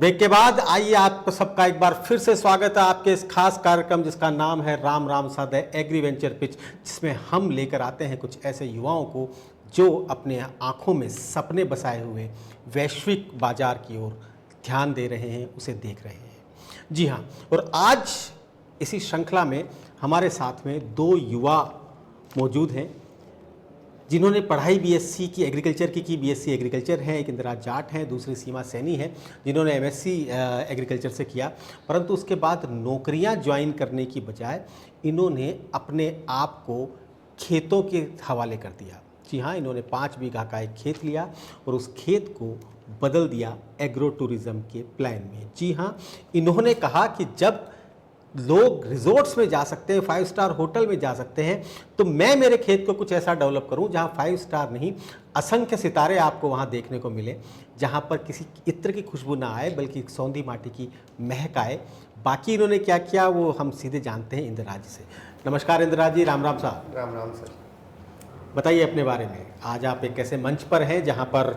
Break के बाद आइए आप सबका एक बार फिर से स्वागत है आपके इस खास कार्यक्रम जिसका नाम है राम राम सदय एग्रीवेंचर पिच, जिसमें हम लेकर आते हैं कुछ ऐसे युवाओं को जो अपने आंखों में सपने बसाए हुए वैश्विक बाजार की ओर ध्यान दे रहे हैं, उसे देख रहे हैं। जी हाँ, और आज इसी श्रृंखला में हमारे साथ में दो युवा मौजूद हैं जिन्होंने पढ़ाई बीएससी की एग्रीकल्चर की बीएससी एग्रीकल्चर है। एक इंदिरा जाट हैं, दूसरी सीमा सैनी है जिन्होंने एमएससी एग्रीकल्चर से किया, परंतु उसके बाद नौकरियां ज्वाइन करने की बजाय इन्होंने अपने आप को खेतों के हवाले कर दिया। जी हाँ, इन्होंने 5 बीघा का एक खेत लिया और उस खेत को बदल दिया एग्रो टूरिज़्म के प्लान में। जी हाँ, इन्होंने कहा कि जब लोग रिजॉर्ट्स में जा सकते हैं, 5 स्टार होटल में जा सकते हैं, तो मैं मेरे खेत को कुछ ऐसा डेवलप करूं जहां 5 स्टार नहीं, असंख्य सितारे आपको वहां देखने को मिले, जहां पर किसी इत्र की खुशबू ना आए बल्कि सौंधी माटी की महक आए। बाकी इन्होंने क्या किया वो हम सीधे जानते हैं इंदिरा जी से। नमस्कार इंदिरा जी, राम राम साहब। राम राम सर। बताइए अपने बारे में। आज आप एक ऐसे मंच पर हैं जहाँ पर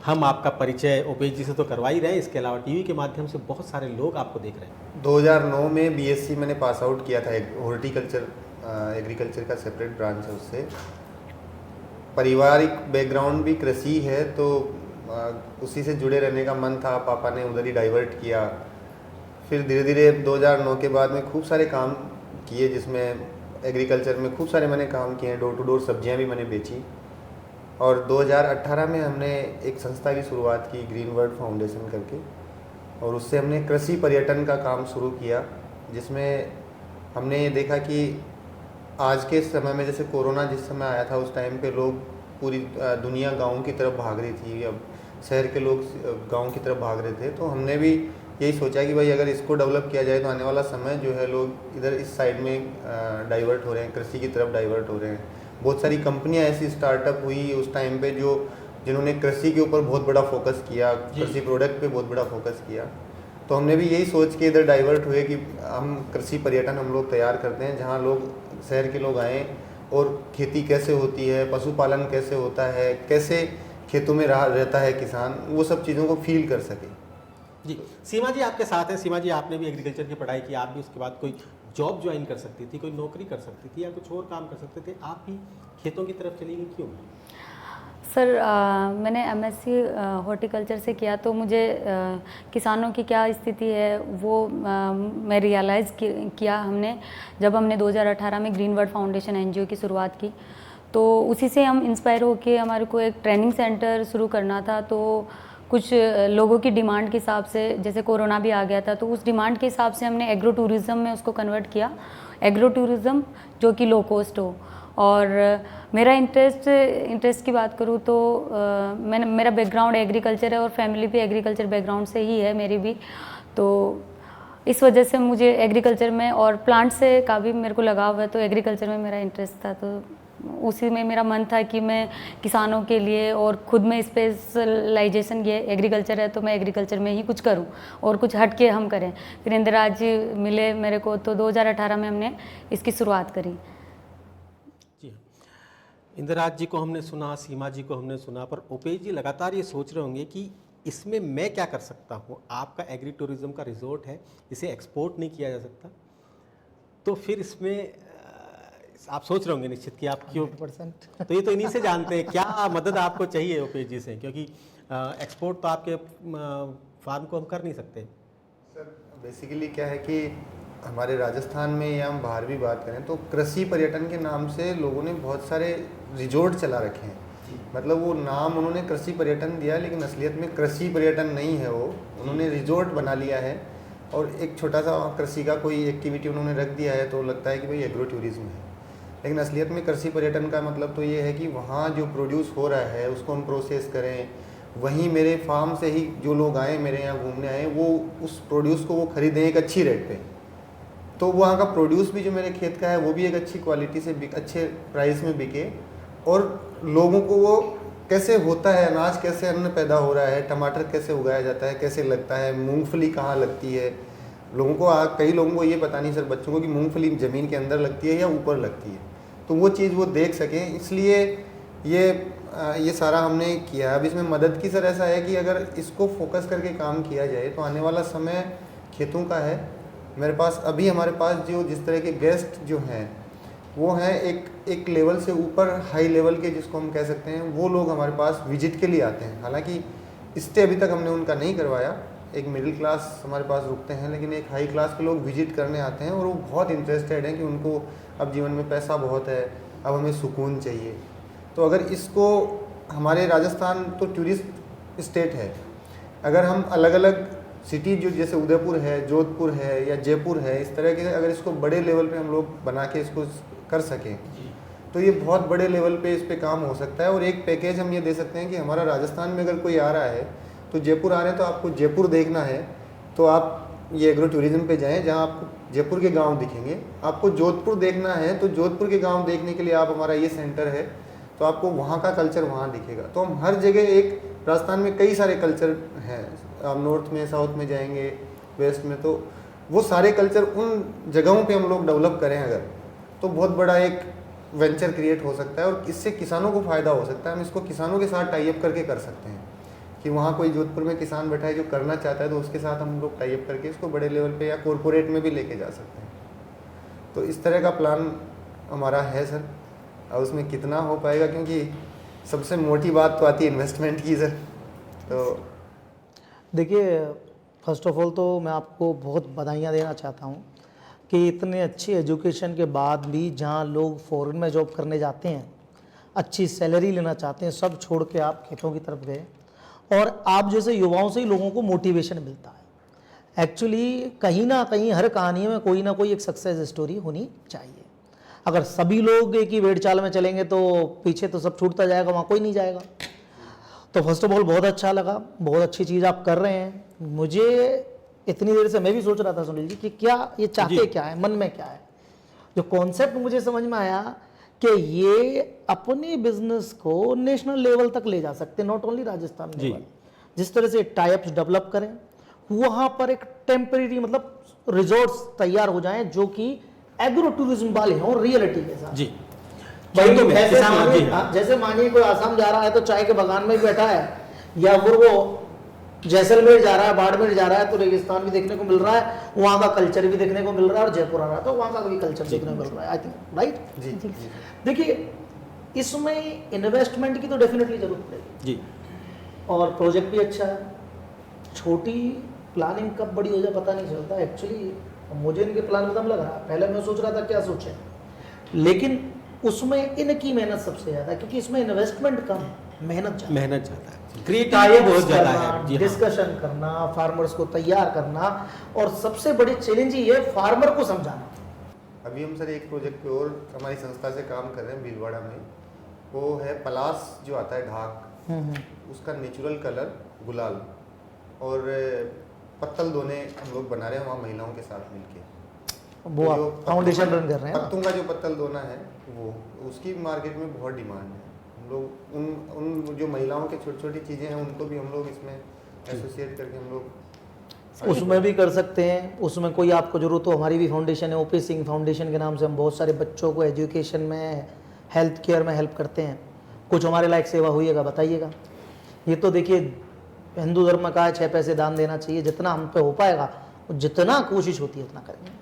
हम आपका परिचय ओपेश जी से तो करवा ही रहे हैं, इसके अलावा टीवी के माध्यम से बहुत सारे लोग आपको देख रहे हैं। 2009 में बीएससी मैंने पास आउट किया था, हॉर्टिकल्चर एग्रीकल्चर का सेपरेट ब्रांच है उससे। पारिवारिक बैकग्राउंड भी कृषि है, तो उसी से जुड़े रहने का मन था, पापा ने उधर ही डाइवर्ट किया। फिर धीरे धीरे 2009 के बाद में खूब सारे काम किए, जिसमें एग्रीकल्चर में खूब सारे मैंने काम किए, डोर टू डोर सब्जियाँ भी मैंने बेची। और 2018 में हमने एक संस्था की शुरुआत की, ग्रीन वर्ल्ड फाउंडेशन करके, और उससे हमने कृषि पर्यटन का काम शुरू किया, जिसमें हमने ये देखा कि आज के समय में जैसे कोरोना जिस समय आया था उस टाइम पे लोग पूरी दुनिया गाँव की तरफ भाग रही थी, अब शहर के लोग गाँव की तरफ भाग रहे थे। तो हमने भी यही सोचा कि भाई अगर इसको डेवलप किया जाए तो आने वाला समय जो है लोग इधर इस साइड में डाइवर्ट हो रहे हैं, कृषि की तरफ डाइवर्ट हो रहे हैं। बहुत सारी कंपनियां ऐसी स्टार्टअप हुई उस टाइम पे जिन्होंने कृषि के ऊपर बहुत बड़ा फोकस किया, कृषि प्रोडक्ट पे बहुत बड़ा फोकस किया। तो हमने भी यही सोच के इधर डाइवर्ट हुए कि हम कृषि पर्यटन हम लोग तैयार करते हैं, जहाँ लोग शहर के लोग आएँ और खेती कैसे होती है, पशुपालन कैसे होता है, कैसे खेतों में रहता है किसान, वो सब चीज़ों को फील कर सके। जी, सीमा जी आपके साथ हैं। सीमा जी, आपने भी एग्रीकल्चर की पढ़ाई की, आप भी उसके बाद कोई जॉब ज्वाइन कर सकती थी, कोई नौकरी कर सकती थी या कुछ और काम कर सकते थे, आप भी खेतों की तरफ चली गई, क्यों? सर मैंने एमएससी हॉर्टिकल्चर से किया, तो मुझे किसानों की क्या स्थिति है वो मैं रियलाइज़ किया हमने, जब हमने 2018 में ग्रीन वर्ल्ड फाउंडेशन एनजीओ की शुरुआत की। तो उसी से हम इंस्पायर होके हमारे को एक ट्रेनिंग सेंटर शुरू करना था। तो कुछ लोगों की डिमांड के हिसाब से, जैसे कोरोना भी आ गया था, तो उस डिमांड के हिसाब से हमने एग्रो टूरिज़्म में उसको कन्वर्ट किया, एग्रो टूरिज़्म जो कि लो कॉस्ट हो। और मेरा इंटरेस्ट की बात करूँ तो मेरा बैकग्राउंड एग्रीकल्चर है और फैमिली भी एग्रीकल्चर बैकग्राउंड से ही है मेरी भी। तो इस वजह से मुझे एग्रीकल्चर में और प्लांट से का भी मेरे को लगाव है, तो एग्रीकल्चर में मेरा इंटरेस्ट था। तो उसी में मेरा मन था कि मैं किसानों के लिए, और खुद में स्पेशलाइजेशन ये एग्रीकल्चर है तो मैं एग्रीकल्चर में ही कुछ करूं और कुछ हट के हम करें। फिर इंदिरा जी मिले मेरे को, तो 2018 में हमने इसकी शुरुआत करी। जी, इंदिरा जी को हमने सुना, सीमा जी को हमने सुना, पर ओपेश जी लगातार ये सोच रहे होंगे कि इसमें मैं क्या कर सकता हूँ। आपका एग्री टूरिज़्म का रिजॉर्ट है, इसे एक्सपोर्ट नहीं किया जा सकता, तो फिर इसमें आप सोच रहे होंगे निश्चित कि आप क्यों 100%। तो ये तो इन्हीं से जानते हैं क्या मदद आपको चाहिए ओपेश जी से, क्योंकि एक्सपोर्ट तो आपके फार्म को हम कर नहीं सकते। सर बेसिकली क्या है कि हमारे राजस्थान में या हम बाहर भी बात करें तो कृषि पर्यटन के नाम से लोगों ने बहुत सारे रिजॉर्ट चला रखे हैं। मतलब वो नाम उन्होंने कृषि पर्यटन दिया, लेकिन असलियत में कृषि पर्यटन नहीं है, वो उन्होंने रिजॉर्ट बना लिया है और एक छोटा सा कृषि का कोई एक्टिविटी उन्होंने रख दिया है, तो लगता है कि भाई एग्रो टूरिज्म है। लेकिन असलियत में कृषि पर्यटन का मतलब तो ये है कि वहाँ जो प्रोड्यूस हो रहा है उसको हम प्रोसेस करें, वहीं मेरे फार्म से ही जो लोग आए मेरे यहाँ घूमने आए वो उस प्रोड्यूस को वो खरीदें एक अच्छी रेट पे, तो वहाँ का प्रोड्यूस भी जो मेरे खेत का है वो भी एक अच्छी क्वालिटी से अच्छे प्राइस में बिके, और लोगों को वो कैसे होता है, अनाज कैसे अन्न पैदा हो रहा है, टमाटर कैसे उगाया जाता है, कैसे लगता है, मूंगफली कहाँ लगती है। लोगों को कई लोगों को ये पता नहीं सर, बच्चों को, कि मूंगफली ज़मीन के अंदर लगती है या ऊपर लगती है, तो वो चीज़ वो देख सकें। इसलिए ये ये सारा हमने किया। अब इसमें मदद की सर ऐसा है कि अगर इसको फोकस करके काम किया जाए तो आने वाला समय खेतों का है। मेरे पास अभी हमारे पास जो जिस तरह के गेस्ट जो हैं वो हैं एक लेवल से ऊपर, हाई लेवल के जिसको हम कह सकते हैं, वो लोग हमारे पास विजिट के लिए आते हैं। हालांकि स्टे अभी तक हमने उनका नहीं करवाया। एक मिडिल क्लास हमारे पास रुकते हैं, लेकिन एक हाई क्लास के लोग विजिट करने आते हैं और वो बहुत इंटरेस्टेड हैं कि उनको अब जीवन में पैसा बहुत है, अब हमें सुकून चाहिए। तो अगर इसको, हमारे राजस्थान तो टूरिस्ट स्टेट है, अगर हम अलग अलग सिटी जो जैसे उदयपुर है, जोधपुर है या जयपुर है, इस तरह के अगर इसको बड़े लेवल पे हम लोग बना के इसको कर सकें तो ये बहुत बड़े लेवल पे इस पे काम हो सकता है। और एक पैकेज हम ये दे सकते हैं कि हमारा राजस्थान में अगर कोई आ रहा है तो जयपुर आ रहे हैं तो आपको जयपुर देखना है तो आप ये एग्रो टूरिज्म पे जाएं, जहां आपको जयपुर के गांव दिखेंगे। आपको जोधपुर देखना है तो जोधपुर के गांव देखने के लिए आप, हमारा ये सेंटर है तो आपको वहाँ का कल्चर वहाँ दिखेगा। तो हम हर जगह, एक राजस्थान में कई सारे कल्चर हैं, आप नॉर्थ में, साउथ में जाएंगे, वेस्ट में, तो वो सारे कल्चर उन जगहों पे हम लोग डेवलप करें अगर, तो बहुत बड़ा एक वेंचर क्रिएट हो सकता है और इससे किसानों को फ़ायदा हो सकता है। हम इसको किसानों के साथ टाई अप करके कर सकते हैं कि वहाँ कोई जोधपुर में किसान बैठा है जो करना चाहता है तो उसके साथ हम लोग टाई अप करके इसको बड़े लेवल पे या कॉरपोरेट में भी लेके जा सकते हैं। तो इस तरह का प्लान हमारा है सर। और उसमें कितना हो पाएगा, क्योंकि सबसे मोटी बात तो आती है इन्वेस्टमेंट की सर। तो देखिए, फर्स्ट ऑफ ऑल तो मैं आपको बहुत बधाइयाँ देना चाहता हूँ कि इतने अच्छी एजुकेशन के बाद भी जहाँ लोग फॉरेन में जॉब करने जाते हैं, अच्छी सैलरी लेना चाहते हैं, सब छोड़ के आप खेतों की तरफ गए और आप जैसे युवाओं से ही लोगों को मोटिवेशन मिलता है। एक्चुअली कहीं ना कहीं हर कहानी में कोई ना कोई एक सक्सेस स्टोरी होनी चाहिए। अगर सभी लोग एक ही भेड़ चाल में चलेंगे तो पीछे तो सब छूटता जाएगा, वहाँ कोई नहीं जाएगा। तो फर्स्ट ऑफ ऑल बहुत अच्छा लगा, बहुत अच्छी चीज़ आप कर रहे हैं। मुझे इतनी देर से मैं भी सोच रहा था सुनील जी कि क्या ये चाहते क्या है, मन में क्या है। जो कॉन्सेप्ट मुझे समझ में आया कि ये अपने बिजनेस को नेशनल लेवल तक ले जा सकते हैं, नॉट ओनली राजस्थान लेवल। जिस तरह से टाई अप्स डेवलप करें, वहाँ पर एक टेम्परेरी मतलब रिजॉर्ट्स तैयार हो जाएं जो कि एग्रो टूरिज्म वाले हों रियलिटी के साथ। जी, भाई तो जैसे मानिए कोई आसाम जा रहा है तो चाय के बागान में बैठा है, या फिर वो जैसलमेर जा रहा है, बाड़मेर जा रहा है तो रेगिस्तान भी देखने को मिल रहा है, वहाँ का कल्चर भी देखने को मिल रहा है, और जयपुर आ रहा है तो वहाँ का भी कल्चर देखने को मिल रहा है। आई थिंक राइट जी। देखिए, इसमें इन्वेस्टमेंट की तो डेफिनेटली जरूरत पड़ेगी जी, और प्रोजेक्ट भी अच्छा है। छोटी प्लानिंग कब बड़ी हो जाए पता नहीं चलता। एक्चुअली मुझे इनके प्लान में दम लग रहा है। पहले मैं सोच रहा था क्या सोचे, लेकिन उसमें इनकी मेहनत सबसे ज़्यादा है, क्योंकि इसमें इन्वेस्टमेंट कम है, मेहनत ज़्यादा ज़्यादा है, क्रिएटिविटी बहुत ज़्यादा है। जी हाँ। डिस्कशन करना, फार्मर्स को तैयार करना, और सबसे बड़ी चैलेंज ये है फार्मर को समझाना। अभी हम सर एक प्रोजेक्ट पे और हमारी संस्था से काम कर रहे हैं भीलवाड़ा में। वो है पलास जो आता है ढाक, उसका नेचुरल कलर गुलाल और पत्तल दोने हम लोग बना रहे हैं वहाँ महिलाओं के साथ मिलके। वो तो आप फाउंडेशन रन कर रहे हैं। पत्तों का जो पत्तल दोना है वो, उसकी मार्केट में बहुत डिमांड है। हम लोग उन जो महिलाओं के छोटी छोटी चीज़ें हैं उनको भी हम लोग इसमें एसोसिएट करके हम लोग उसमें भी कर सकते हैं। उसमें कोई आपको जरूरत हो, हमारी भी फाउंडेशन है, ओपी सिंह फाउंडेशन के नाम से हम बहुत सारे बच्चों को एजुकेशन में, हेल्थ केयर में हेल्प करते हैं। कुछ हमारे लायक सेवा हुईएगा बताइएगा। ये तो देखिए हिंदू धर्म में कहा है 6 पैसे दान देना चाहिए, जितना हम पे हो पाएगा, जितना कोशिश होती है उतना करेंगे।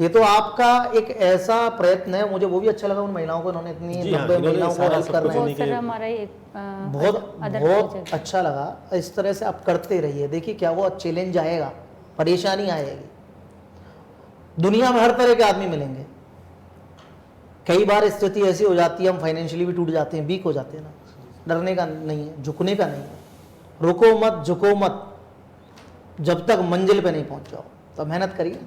ये तो आपका एक ऐसा प्रयत्न है, मुझे वो भी अच्छा लगा उन महिलाओं को, उन्होंने इतनी 90 महिलाओं को हेल्प कर रहे हैं। सर हमारा एक बहुत अच्छा लगा। इस तरह से आप करते रहिए। देखिए क्या वो चैलेंज आएगा, परेशानी आएगी, दुनिया में हर तरह के आदमी मिलेंगे। कई बार स्थिति ऐसी हो जाती है हम फाइनेंशियली भी टूट जाते हैं, वीक हो जाते हैं ना। डरने का नहीं है, झुकने का नहीं है। रुको मत, झुको मत, जब तक मंजिल पे नहीं पहुंच जाओ। तो मेहनत करिए।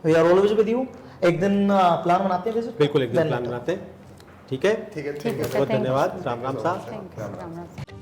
We are always with you. एक दिन प्लान बनाते हैं विजिट। बिल्कुल, एक दिन प्लान बनाते हैं। ठीक है, ठीक है, ठीक है, बहुत thank you. धन्यवाद। राम राम साहब। Thank you. राम राम।